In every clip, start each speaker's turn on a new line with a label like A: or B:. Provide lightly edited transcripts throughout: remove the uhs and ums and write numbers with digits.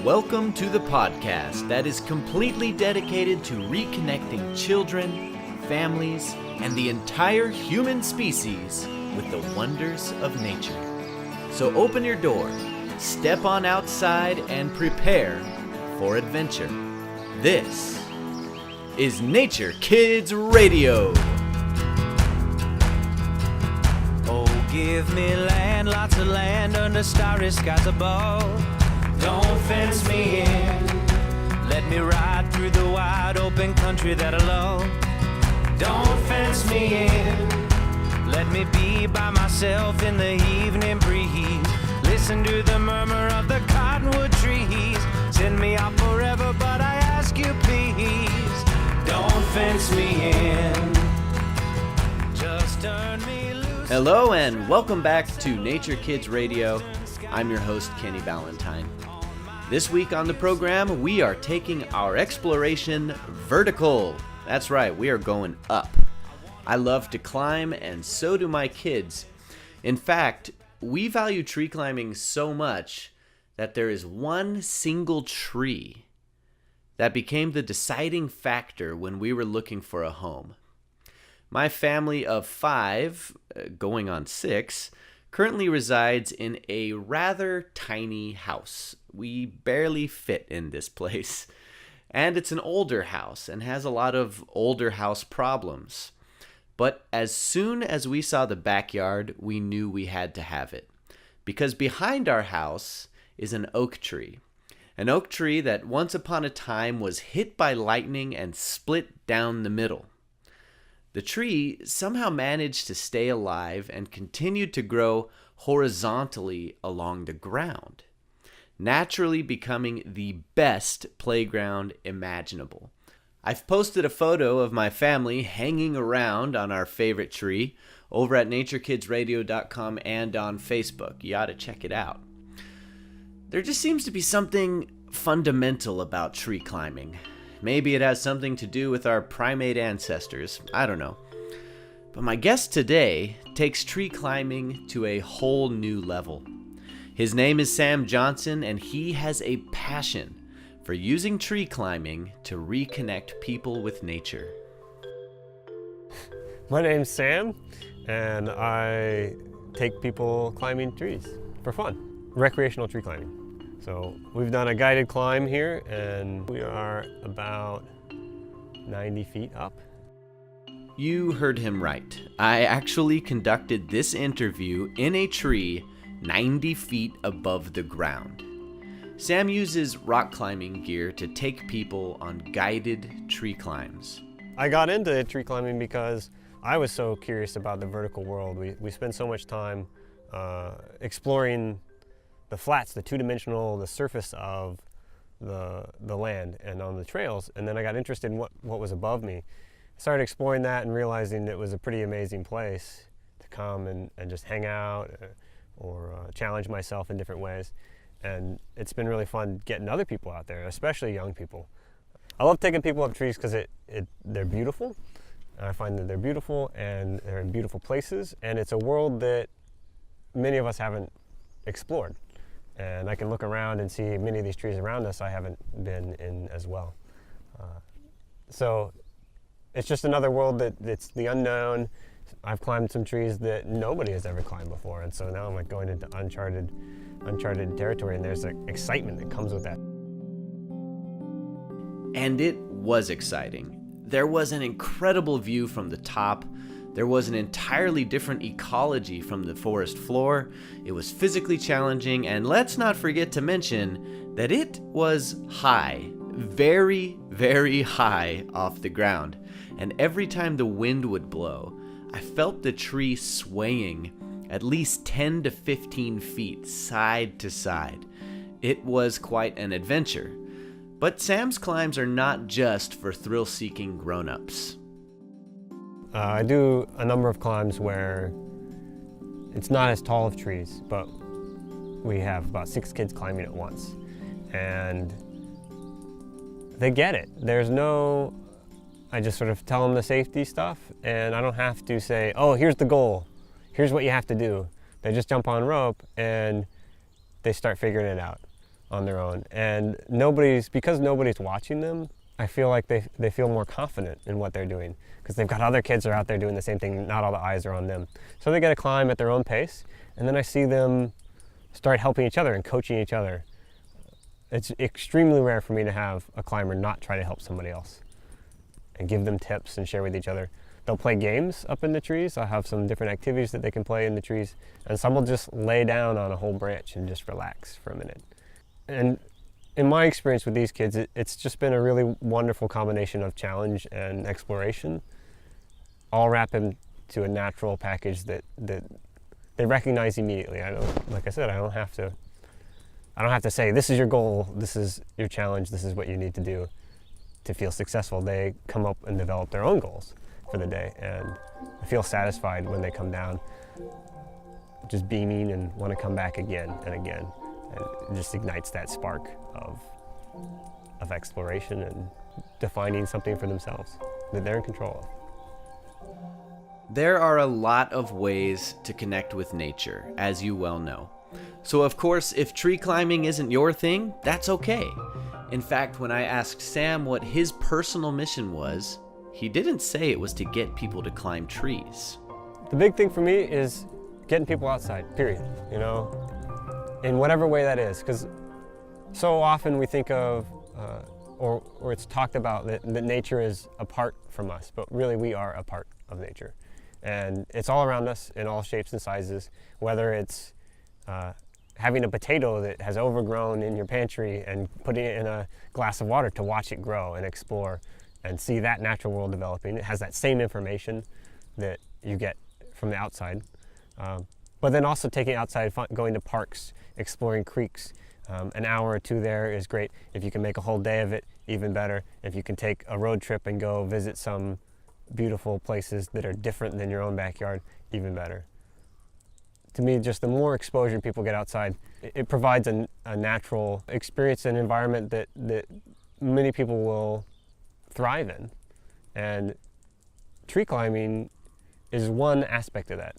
A: Welcome to the podcast that is completely dedicated to reconnecting children, families, and the entire human species with the wonders of nature. So open your door, step on outside, and prepare for adventure. This is Nature Kids Radio.
B: Oh, give me land, lots of land under starry skies above. Don't fence me in. Let me ride through the wide open country that I love. Don't fence me in. Let me be by myself in the evening breeze. Listen to the murmur of the cottonwood trees. Send me out forever, but I ask you please, don't fence me in. Just turn me loose.
A: Hello and welcome back to Nature Kids Radio. I'm your host, Kenny Ballantyne. This week on the program, we are taking our exploration vertical. That's right, we are going up. I love to climb, and so do my kids. In fact, we value tree climbing so much that there is one single tree that became the deciding factor when we were looking for a home. My family of 5, going on 6, currently resides in a rather tiny house. We barely fit in this place. And it's an older house and has a lot of older house problems. But as soon as we saw the backyard, we knew we had to have it. Because behind our house is an oak tree. An oak tree that once upon a time was hit by lightning and split down the middle. The tree somehow managed to stay alive and continued to grow horizontally along the ground, naturally becoming the best playground imaginable. I've posted a photo of my family hanging around on our favorite tree over at naturekidsradio.com and on Facebook. You ought to check it out. There just seems to be something fundamental about tree climbing. Maybe it has something to do with our primate ancestors. I don't know. But my guest today takes tree climbing to a whole new level. His name is Sam Johnson, and he has a passion for using tree climbing to reconnect people with nature.
C: My name's Sam, and I take people climbing trees for fun, recreational tree climbing. So we've done a guided climb here, and we are about 90 feet up.
A: You heard him right. I actually conducted this interview in a tree 90 feet above the ground. Sam uses rock climbing gear to take people on guided tree climbs.
C: I got into tree climbing because I was so curious about the vertical world. We spend so much time exploring the flats, the two-dimensional, the surface of the land and on the trails, and then I got interested in what was above me. I started exploring that and realizing it was a pretty amazing place to come and just hang out or challenge myself in different ways. And it's been really fun getting other people out there, especially young people. I love taking people up trees because they're beautiful. I find that they're beautiful and they're in beautiful places, and it's a world that many of us haven't explored. And I can look around and see many of these trees around us I haven't been in as well. So it's just another world that's the unknown. I've climbed some trees that nobody has ever climbed before, and so now I'm like going into uncharted territory, and there's an excitement that comes with that.
A: And it was exciting. There was an incredible view from the top. There was an entirely different ecology from the forest floor. It was physically challenging, and let's not forget to mention that it was high, very, very high off the ground. And every time the wind would blow, I felt the tree swaying at least 10 to 15 feet side to side. It was quite an adventure. But Sam's climbs are not just for thrill-seeking grown-ups.
C: I do a number of climbs where it's not as tall of trees, but we have about 6 kids climbing at once. And they get it. I just sort of tell them the safety stuff, and I don't have to say, oh, here's the goal. Here's what you have to do. They just jump on rope and they start figuring it out. on their own. And because nobody's watching them, I feel like they feel more confident in what they're doing because they've got other kids that are out there doing the same thing. Not all the eyes are on them. So they get to climb at their own pace. And then I see them start helping each other and coaching each other. It's extremely rare for me to have a climber not try to help somebody else and give them tips and share with each other. They'll play games up in the trees. I'll have some different activities that they can play in the trees. And some will just lay down on a whole branch and just relax for a minute. And in my experience with these kids, it's just been a really wonderful combination of challenge and exploration, all wrapped into a natural package that they recognize immediately. Like I said, I don't have to say, this is your goal, this is your challenge, this is what you need to do to feel successful. They come up and develop their own goals for the day, and I feel satisfied when they come down, just beaming and want to come back again and again. And it just ignites that spark of exploration and defining something for themselves that they're in control of.
A: There are a lot of ways to connect with nature, as you well know. So of course, if tree climbing isn't your thing, that's okay. In fact, when I asked Sam what his personal mission was, he didn't say it was to get people to climb trees.
C: The big thing for me is getting people outside, period, in whatever way that is, because so often we think of, or it's talked about that nature is apart from us, but really we are a part of nature. And it's all around us in all shapes and sizes, whether it's having a potato that has overgrown in your pantry and putting it in a glass of water to watch it grow and explore and see that natural world developing. It has that same information that you get from the outside. But then also taking it outside, going to parks, exploring creeks. An hour or two there is great. If you can make a whole day of it, even better. If you can take a road trip and go visit some beautiful places that are different than your own backyard, even better. To me, just the more exposure people get outside, it provides a natural experience and environment that many people will thrive in. And tree climbing is one aspect of that.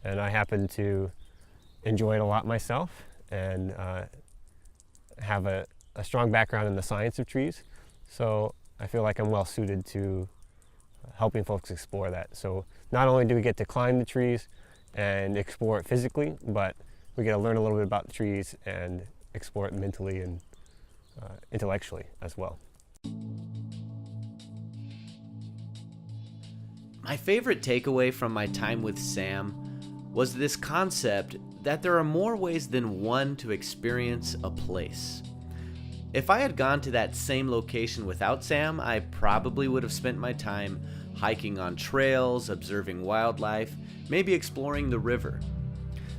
C: And I happen to enjoy it a lot myself and have a strong background in the science of trees. So I feel like I'm well suited to helping folks explore that. So not only do we get to climb the trees and explore it physically, but we get to learn a little bit about the trees and explore it mentally and intellectually as well.
A: My favorite takeaway from my time with Sam was this concept that there are more ways than one to experience a place. If I had gone to that same location without Sam, I probably would have spent my time hiking on trails, observing wildlife, maybe exploring the river.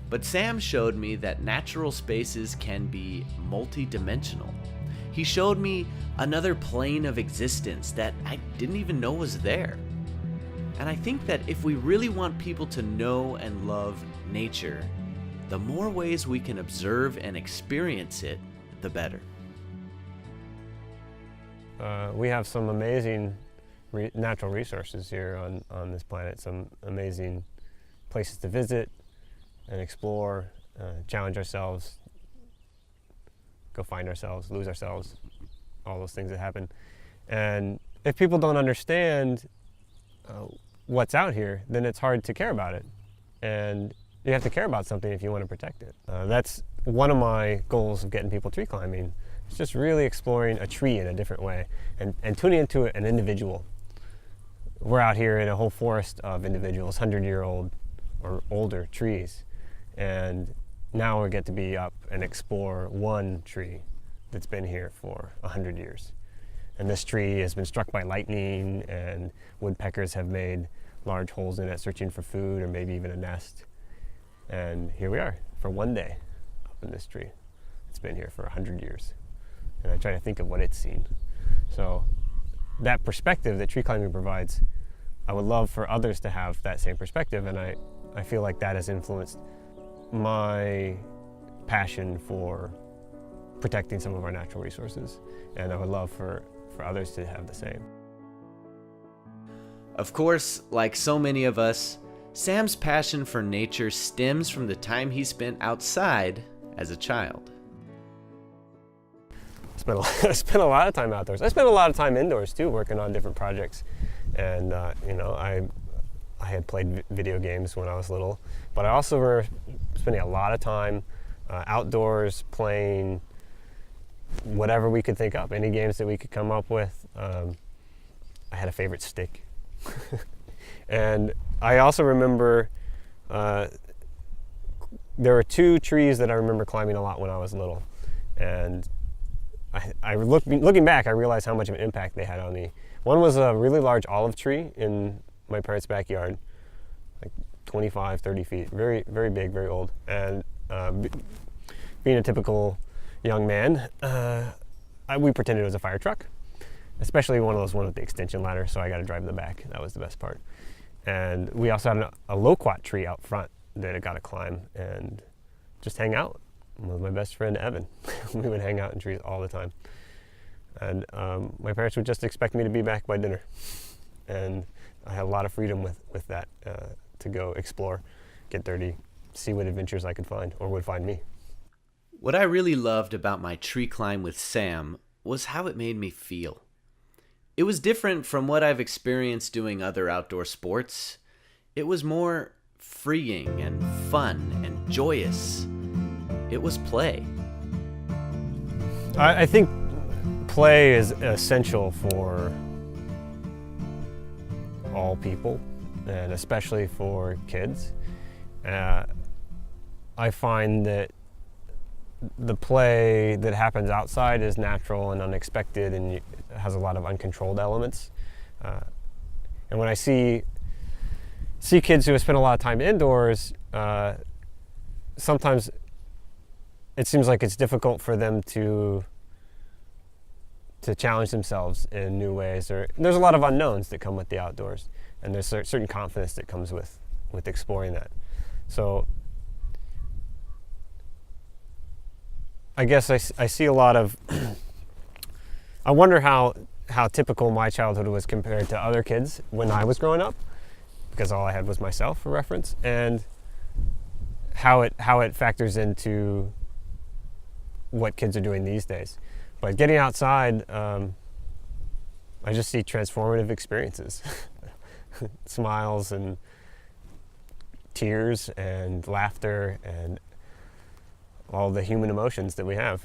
A: But Sam showed me that natural spaces can be multi-dimensional. He showed me another plane of existence that I didn't even know was there. And I think that if we really want people to know and love nature, the more ways we can observe and experience it, the better.
C: We have some amazing natural resources here on this planet, some amazing places to visit and explore, challenge ourselves, go find ourselves, lose ourselves, all those things that happen. And if people don't understand what's out here, then it's hard to care about it. And you have to care about something if you want to protect it. That's one of my goals of getting people tree climbing. It's just really exploring a tree in a different way and tuning into an individual. We're out here in a whole forest of individuals, 100-year-old or older trees. And now we get to be up and explore one tree that's been here for 100 years. And this tree has been struck by lightning, and woodpeckers have made large holes in it searching for food or maybe even a nest. And here we are for one day up in this tree. It's been here for 100 years. And I try to think of what it's seen. So that perspective that tree climbing provides, I would love for others to have that same perspective, and I feel like that has influenced my passion for protecting some of our natural resources, and I would love for others to have the same.
A: Of course, like so many of us, Sam's passion for nature stems from the time he spent outside as a child.
C: I spent a lot of time outdoors. I spent a lot of time indoors too, working on different projects. And I had played video games when I was little, but I also were spending a lot of time outdoors playing whatever we could think of, any games that we could come up with. I had a favorite stick. And I also remember there were 2 trees that I remember climbing a lot when I was little. And looking back, I realized how much of an impact they had on me. One was a really large olive tree in my parents' backyard, like 25, 30 feet, very, very big, very old. And being a typical young man, we pretended it was a fire truck, especially one of those ones with the extension ladder, so I got to drive in the back. That was the best part. And we also had a loquat tree out front that I got to climb and just hang out with my best friend, Evan. We would hang out in trees all the time. And my parents would just expect me to be back by dinner. And I had a lot of freedom with that to go explore, get dirty, see what adventures I could find or would find me.
A: What I really loved about my tree climb with Sam was how it made me feel. It was different from what I've experienced doing other outdoor sports. It was more freeing and fun and joyous. It was play.
C: I think play is essential for all people, and especially for kids. I find that the play that happens outside is natural and unexpected and has a lot of uncontrolled elements. And when I see kids who have spent a lot of time indoors, sometimes it seems like it's difficult for them to challenge themselves in new ways. Or there's a lot of unknowns that come with the outdoors, and there's certain confidence that comes with exploring that. So I guess I see a lot of I wonder how typical my childhood was compared to other kids when I was growing up, because all I had was myself for reference, and how it factors into what kids are doing these days. But getting outside, I just see transformative experiences. Smiles and tears and laughter and all the human emotions that we have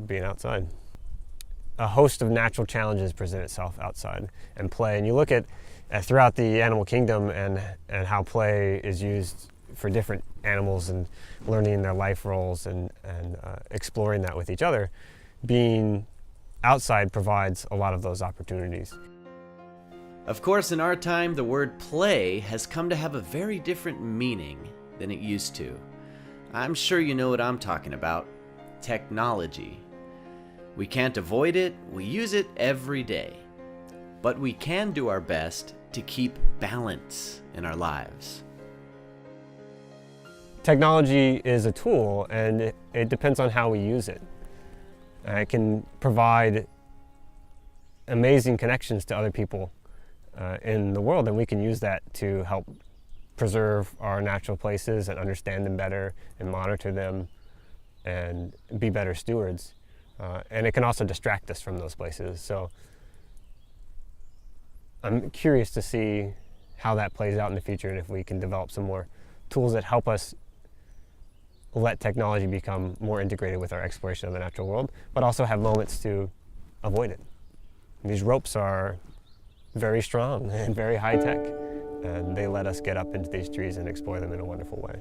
C: being outside. A host of natural challenges present itself outside and play. And you look at throughout the animal kingdom and how play is used for different animals and learning their life roles and exploring that with each other. Being outside provides a lot of those opportunities.
A: Of course, in our time, the word play has come to have a very different meaning than it used to. I'm sure you know what I'm talking about. Technology. We can't avoid it, we use it every day. But we can do our best to keep balance in our lives.
C: Technology is a tool, and it depends on how we use it. It can provide amazing connections to other people in the world, and we can use that to help preserve our natural places and understand them better and monitor them and be better stewards. And it can also distract us from those places. So I'm curious to see how that plays out in the future, and if we can develop some more tools that help us let technology become more integrated with our exploration of the natural world, but also have moments to avoid it. These ropes are very strong and very high tech, and they let us get up into these trees and explore them in a wonderful way.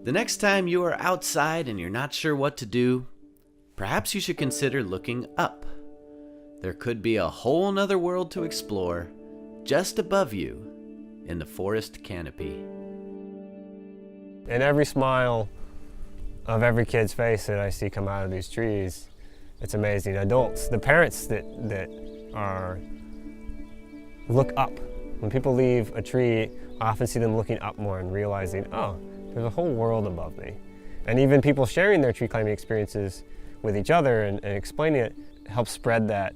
A: The next time you are outside and you're not sure what to do, perhaps you should consider looking up. There could be a whole nother world to explore just above you in the forest canopy.
C: And every smile of every kid's face that I see come out of these trees, it's amazing. Adults, the parents that look up. When people leave a tree, I often see them looking up more and realizing, oh, there's a whole world above me. And even people sharing their tree climbing experiences with each other and explaining it helps spread that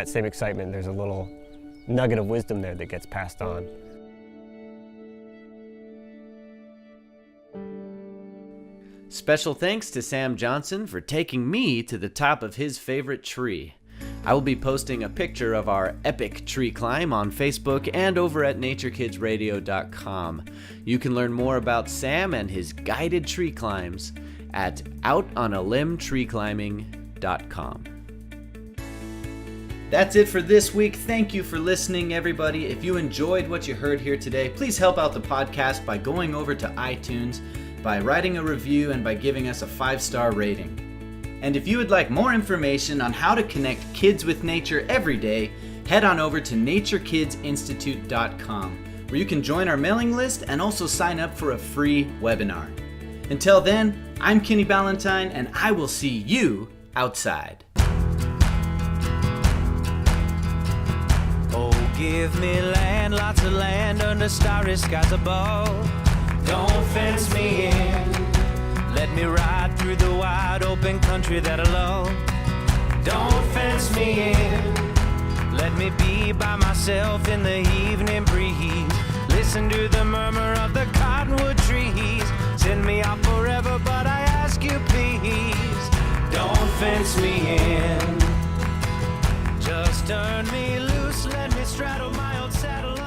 C: same excitement. There's a little nugget of wisdom there that gets passed on.
A: Special thanks to Sam Johnson for taking me to the top of his favorite tree. I will be posting a picture of our epic tree climb on Facebook and over at naturekidsradio.com. You can learn more about Sam and his guided tree climbs at outonalimtreeclimbing.com. That's it for this week. Thank you for listening, everybody. If you enjoyed what you heard here today, please help out the podcast by going over to iTunes, by writing a review, and by giving us a 5-star rating. And if you would like more information on how to connect kids with nature every day, head on over to naturekidsinstitute.com, where you can join our mailing list and also sign up for a free webinar. Until then, I'm Kenny Ballantyne, and I will see you outside.
B: Oh, give me land, lots of land under starry skies above. Don't fence me in. Let me ride through the wide open country that I love. Don't fence me in. Let me be by myself in the evening breeze. Listen to the murmur of the cottonwood trees. Send me out forever, but I ask you please, don't fence me in. Just turn me loose, let me straddle my old saddle.